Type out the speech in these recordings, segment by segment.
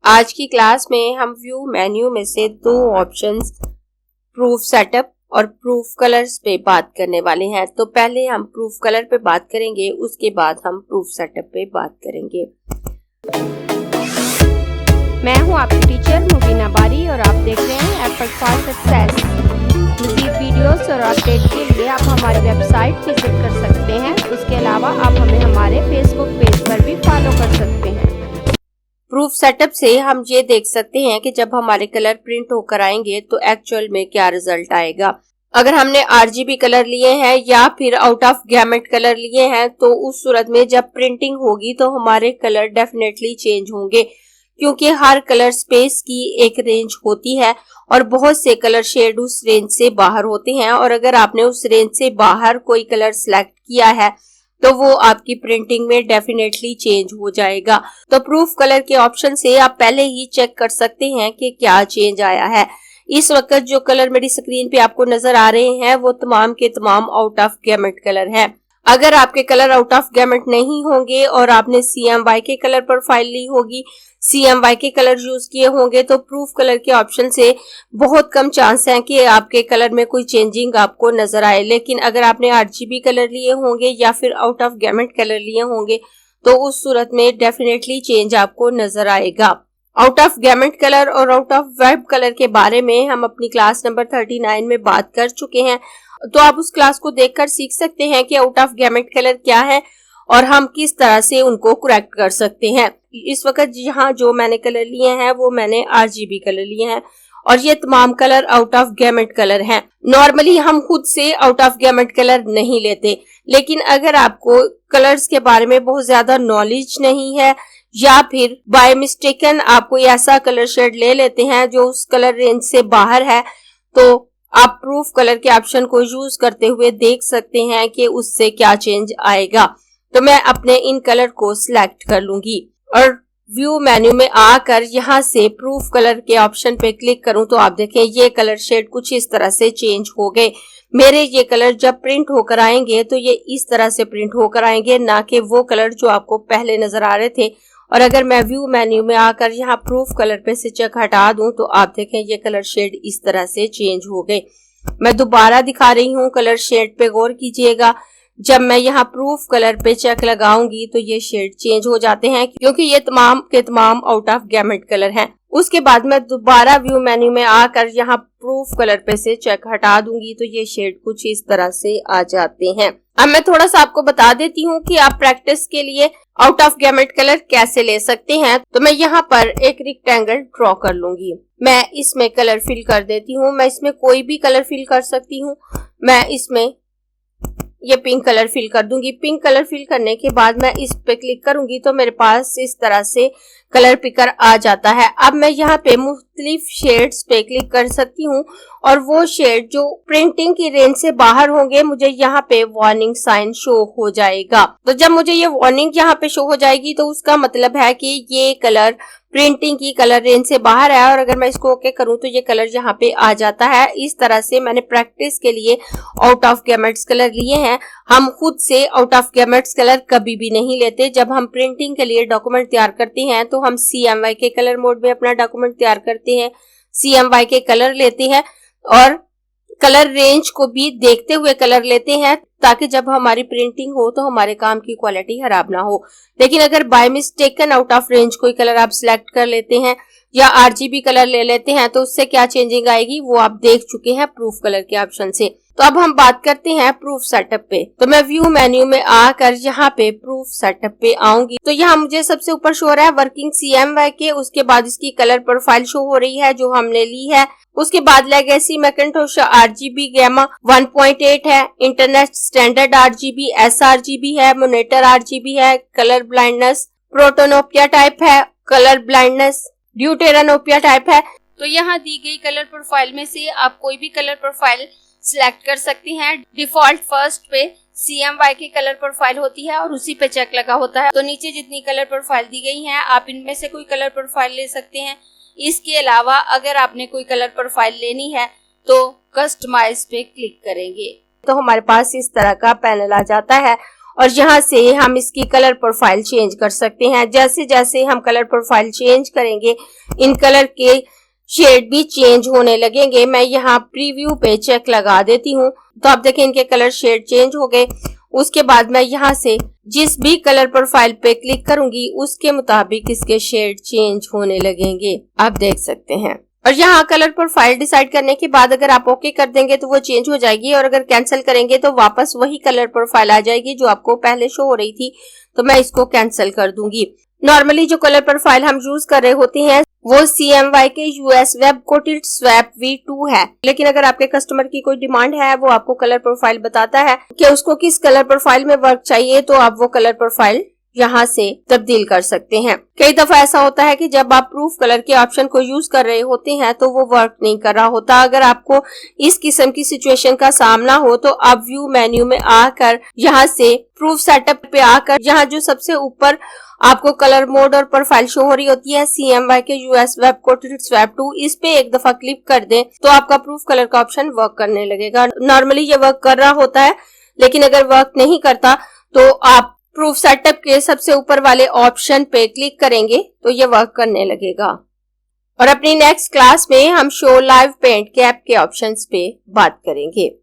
आज की क्लास में हम व्यू मेन्यू में से दो ऑप्शंस प्रूफ सेटअप और प्रूफ कलर्स पे बात करने वाले हैं। तो पहले हम प्रूफ कलर पे बात करेंगे, उसके बाद हम प्रूफ सेटअप पे बात करेंगे। मैं हूं आपकी टीचर मुबीना बारी और आप देख रहे हैं एफर्ट फॉर सक्सेस। मज़ीद वीडियोस और अपडेट के लिए आप हमारी वेबसाइट विजिट कर सकते हैं। उसके अलावा आप हमें हमारे फेसबुक पेज पर भी फॉलो कर सकते हैं। प्रूफ सेटअप से हम ये देख सकते हैं कि जब हमारे कलर प्रिंट होकर आएंगे तो एक्चुअल में क्या रिजल्ट आएगा। अगर हमने आरजीबी कलर लिए हैं या फिर आउट ऑफ गैमेट कलर लिए हैं तो उस सूरत में जब प्रिंटिंग होगी तो हमारे कलर डेफिनेटली चेंज होंगे, क्योंकि हर कलर स्पेस की एक रेंज होती है और बहुत से कलर शेड उस रेंज से बाहर होते हैं। और अगर आपने उस रेंज से बाहर कोई कलर सिलेक्ट किया है तो वो आपकी प्रिंटिंग में डेफिनेटली चेंज हो जाएगा। तो प्रूफ कलर के ऑप्शन से आप पहले ही चेक कर सकते हैं कि क्या चेंज आया है। इस वक्त जो कलर मेरी स्क्रीन पे आपको नजर आ रहे हैं वो तमाम के तमाम आउट ऑफ गैमेट कलर हैं। अगर आपके कलर आउट ऑफ गैमेट नहीं होंगे और आपने CMY के कलर पर फाइल ली होगी, CMY के कलर यूज किए होंगे तो प्रूफ कलर के ऑप्शन से बहुत कम चांस है कि आपके कलर में कोई चेंजिंग आपको नजर आए। लेकिन अगर आपने RGB कलर लिए होंगे या फिर आउट ऑफ गैमेट कलर लिए होंगे तो उस सूरत में डेफिनेटली चेंज आपको नजर आएगा। आउट ऑफ गैमेट कलर और आउट ऑफ वेब कलर के बारे में हम अपनी क्लास नंबर 39 में बात कर चुके हैं, तो आप उस क्लास को देखकर सीख सकते हैं कि आउट ऑफ गैमेट कलर क्या है और हम किस तरह से उनको करेक्ट कर सकते हैं। इस वक्त यहाँ जो मैंने कलर लिए हैं वो मैंने RGB कलर लिए हैं और ये तमाम colour out of gamete colour हैं। नॉर्मली हम खुद से आउट ऑफ गैमेट कलर नहीं लेते, लेकिन अगर आपको कलर्स के बारे में बहुत ज्यादा नॉलेज नहीं है या फिर बाय मिस्टेकन आप कोई ऐसा कलर शेड ले लेते हैं जो उस कलर रेंज से बाहर है, तो आप प्रूफ कलर के ऑप्शन को यूज करते हुए देख सकते हैं कि उससे क्या चेंज आएगा। तो मैं अपने इन कलर को सिलेक्ट कर लूंगी और व्यू मेन्यू में आकर यहाँ से प्रूफ कलर के ऑप्शन पे क्लिक करूं तो आप देखें ये कलर शेड कुछ इस तरह से चेंज हो गए। मेरे ये कलर जब प्रिंट होकर आएंगे तो ये इस तरह से प्रिंट होकर आएंगे, ना कि वो कलर जो आपको पहले नजर आ रहे थे। और अगर मैं व्यू मेन्यू में आकर यहाँ प्रूफ कलर पे से चेक हटा दूं तो आप देखें ये कलर शेड इस तरह से चेंज हो गए। मैं दोबारा दिखा रही हूँ, कलर शेड पे गौर कीजिएगा। जब मैं यहाँ प्रूफ कलर पे चेक लगाऊंगी तो ये शेड चेंज हो जाते हैं, क्योंकि ये तमाम के तमाम आउट ऑफ गैमेट कलर हैं। उसके बाद मैं दोबारा व्यू मेन्यू में आकर यहाँ प्रूफ कलर पे से चेक हटा दूंगी तो ये शेड कुछ इस तरह से आ जाते हैं। अब मैं थोड़ा सा आपको बता देती हूँ कि आप प्रैक्टिस के लिए आउट ऑफ गैमेट कलर कैसे ले सकते हैं। तो मैं यहाँ पर एक रेक्टेंगल ड्रॉ कर लूंगी। मैं इसमें कलर फिल कर देती हूँ। मैं इसमें कोई भी कलर फिल कर सकती हूँ। मैं इसमें ये पिंक कलर फिल कर दूंगी। पिंक कलर फिल करने के बाद मैं इस पे क्लिक करूंगी तो मेरे पास इस तरह से कलर पिकर आ जाता है। अब मैं यहाँ पे मुख्तलिफ शेड्स पे क्लिक कर सकती हूँ और वो शेड जो प्रिंटिंग की रेंज से बाहर होंगे मुझे यहाँ पे वार्निंग साइन शो हो जाएगा। तो जब मुझे ये वार्निंग यहाँ पे शो हो जाएगी तो उसका मतलब है कि ये कलर प्रिंटिंग की कलर रेंज से बाहर है और अगर मैं इसको ओके करूं तो ये कलर यहाँ पे आ जाता है। इस तरह से मैंने प्रैक्टिस के लिए आउट ऑफ गैमेट्स कलर लिए हैं। हम खुद से आउट ऑफ गैमेट्स कलर कभी भी नहीं लेते। जब हम प्रिंटिंग के लिए डॉक्यूमेंट तैयार करते हैं तो हम CMY के कलर मोड में अपना डॉक्यूमेंट तैयार करते हैं, CMY के कलर लेते हैं और कलर रेंज को भी देखते हुए कलर लेते हैं ताकि जब हमारी प्रिंटिंग हो तो हमारे काम की क्वालिटी खराब ना हो। लेकिन अगर by mistaken out of range कोई कलर आप सिलेक्ट कर लेते हैं या RGB कलर ले लेते हैं तो उससे क्या चेंजिंग आएगी वो आप देख चुके हैं प्रूफ कलर के ऑप्शन से। तो अब हम बात करते हैं प्रूफ सेटअप पे। तो मैं व्यू मेन्यू में आकर यहाँ पे प्रूफ सेटअप पे आऊंगी तो यहाँ मुझे सबसे ऊपर शो हो रहा है वर्किंग CMY के। उसके बाद इसकी कलर प्रोफाइल शो हो रही है जो हमने ली है। उसके बाद लेगेसी मैकिन्टोश RGB गैमा 1.8 है, इंटरनेट स्टैंडर्ड RGB sRGB है, मोनेटर RGB है, कलर ब्लाइंडनेस प्रोटोनोपिया टाइप है, कलर ब्लाइंडनेस ड्यूटेरानोपिया टाइप है। तो यहाँ दी गई कलर प्रोफाइल में से आप कोई भी कलर प्रोफाइल सिलेक्ट कर सकती हैं। डिफॉल्ट फर्स्ट पे CMY की कलर प्रोफाइल होती है और उसी पे चेक लगा होता है। तो नीचे जितनी कलर प्रोफाइल दी गई हैं आप इनमें से कोई कलर प्रोफाइल ले सकते हैं। इसके अलावा अगर आपने कोई कलर प्रोफाइल लेनी है तो कस्टमाइज पे क्लिक करेंगे तो हमारे पास इस तरह का पैनल आ जाता है और यहाँ से हम इसकी कलर प्रोफाइल चेंज कर सकते हैं। जैसे जैसे हम कलर प्रोफाइल चेंज करेंगे इन कलर के शेड भी चेंज होने लगेंगे। मैं यहाँ प्रीव्यू पे चेक लगा देती हूँ तो आप देखें इनके कलर शेड चेंज हो गए। उसके बाद मैं यहाँ से जिस भी कलर प्रोफाइल पे क्लिक करूंगी उसके मुताबिक इसके शेड चेंज होने लगेंगे, आप देख सकते हैं। और यहाँ कलर प्रोफाइल डिसाइड करने के बाद अगर आप ओके कर देंगे तो वो चेंज हो जाएगी, और अगर कैंसिल करेंगे तो वापस वही कलर प्रोफाइल आ जाएगी जो आपको पहले शो हो रही थी। तो मैं इसको कैंसिल कर दूंगी। नॉर्मली जो कलर प्रोफाइल हम यूज कर रहे होते हैं वो CMY के US web coated swap V2 है, लेकिन अगर आपके कस्टमर की कोई डिमांड है, वो आपको कलर प्रोफाइल बताता है कि उसको किस कलर प्रोफाइल में वर्क चाहिए, तो आप वो कलर प्रोफाइल यहाँ से तब्दील कर सकते हैं। कई दफा ऐसा होता है कि जब आप प्रूफ कलर के ऑप्शन को यूज कर रहे होते हैं तो वो वर्क नहीं कर रहा होता। अगर आपको इस किस्म की सिचुएशन का सामना हो तो आप व्यू मेन्यू में आकर यहाँ से प्रूफ सेटअप पे आकर यहाँ जो सबसे ऊपर आपको कलर मोड और प्रोफाइल शो हो रही होती है CMY के US वेब कोटेड स्वैप 2, इस पे एक दफा क्लिक कर दें तो आपका प्रूफ कलर का ऑप्शन वर्क करने लगेगा। नॉर्मली ये वर्क कर रहा होता है, लेकिन अगर वर्क नहीं करता तो आप प्रूफ सेटअप के सबसे ऊपर वाले ऑप्शन पे क्लिक करेंगे तो ये वर्क करने लगेगा। और अपनी नेक्स्ट क्लास में हम शो लाइव पेंट के ऐप के ऑप्शंस पे बात करेंगे।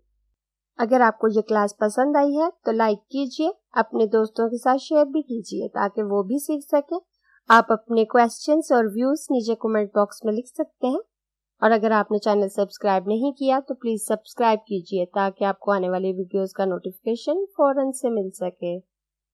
अगर आपको ये क्लास पसंद आई है तो लाइक कीजिए, अपने दोस्तों के साथ शेयर भी कीजिए ताकि वो भी सीख सके। आप अपने क्वेश्चंस और व्यूज नीचे कमेंट बॉक्स में लिख सकते हैं। और अगर आपने चैनल सब्सक्राइब नहीं किया तो प्लीज सब्सक्राइब कीजिए ताकि आपको आने वाली वीडियोस का नोटिफिकेशन फौरन से मिल सके।